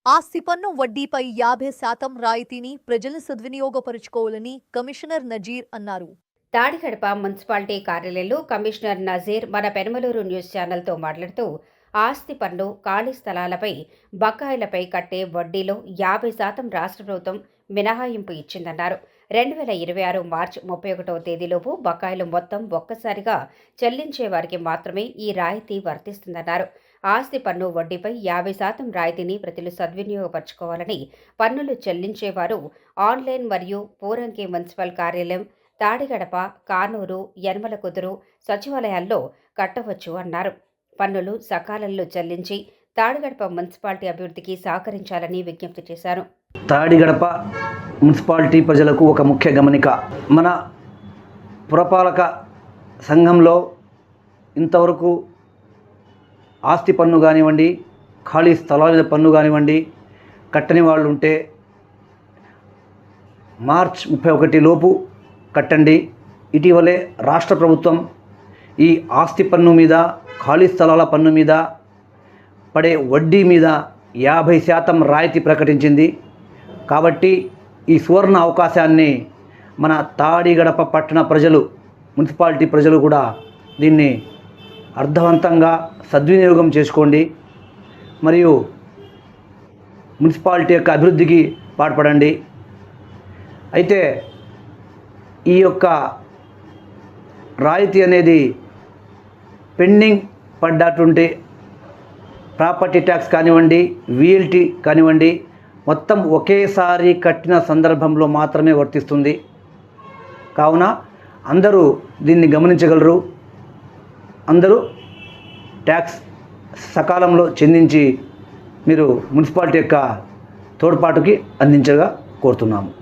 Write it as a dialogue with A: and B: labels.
A: ఆస్తి పన్ను వడ్డీపై 50% రాయితీని ప్రజలు సద్వినియోగపరుచుకోవాలని కమిషనర్ నజీర్ అన్నారు.
B: తాడికడప మున్సిపాలిటీ కార్యాలయంలో కమిషనర్ నజీర్ మన పెనమలూరు న్యూస్ ఛానల్తో మాట్లాడుతూ ఆస్తి పన్ను, ఖాళీ స్థలాలపై బకాయిలపై కట్టే వడ్డీలో 50% రాష్ట్ర ప్రభుత్వం మినహాయింపు ఇచ్చిందన్నారు. 2026 మార్చి 31వ తేదీలోపు బకాయిలు మొత్తం ఒక్కసారిగా చెల్లించే వారికి మాత్రమే ఈ రాయితీ వర్తిస్తుందన్నారు. ఆస్తి పన్ను వడ్డీపై 50% రాయితీని ప్రజలు సద్వినియోగపరచుకోవాలని, పన్నులు చెల్లించేవారు ఆన్లైన్ మరియు పోరంకి మున్సిపల్ కార్యాలయం, తాడిగడప, కానూరు, యనమలకుదురు సచివాలయాల్లో కట్టవచ్చు అన్నారు. పన్నులు సకాలంలో చెల్లించి తాడిగడప మున్సిపాలిటీ అభివృద్ధికి సహకరించాలని విజ్ఞప్తి చేశారు.
C: తాడిగడప మున్సిపాలిటీ ప్రజలకు ఒక ముఖ్య గమనిక. మన పురపాలక సంఘంలో ఇంతవరకు ఆస్తి పన్ను కానివ్వండి, ఖాళీ స్థలాల పన్ను కానివ్వండి కట్టని వాళ్ళు ఉంటే మార్చ్ 31 లోపు కట్టండి. ఇటీవలే రాష్ట్ర ప్రభుత్వం ఈ ఆస్తి పన్ను మీద, ఖాళీ స్థలాల పన్ను మీద పడే వడ్డీ మీద 50% రాయితీ ప్రకటించింది. కాబట్టి ఈ సువర్ణ అవకాశాన్ని మన తాడిగడప పట్టణ ప్రజలు, మున్సిపాలిటీ ప్రజలు కూడా దీన్ని అర్థవంతంగా సద్వినియోగం చేసుకోండి. మరియు మున్సిపాలిటీ యొక్క అభివృద్ధికి పాటుపడండి. అయితే ఈ యొక్క రాయితీ అనేది పెండింగ్ పడ్డటువంటి ప్రాపర్టీ ట్యాక్స్ కానివ్వండి, VLT కానివ్వండి, మొత్తం ఒకేసారి కట్టిన సందర్భంలో మాత్రమే వర్తిస్తుంది. కావున అందరూ దీన్ని గమనించగలరు. అందరూ ట్యాక్స్ సకాలంలో చెల్లించి మీరు మున్సిపాలిటీ యొక్క తోడ్పాటుకి అందించగా కోరుతున్నాము.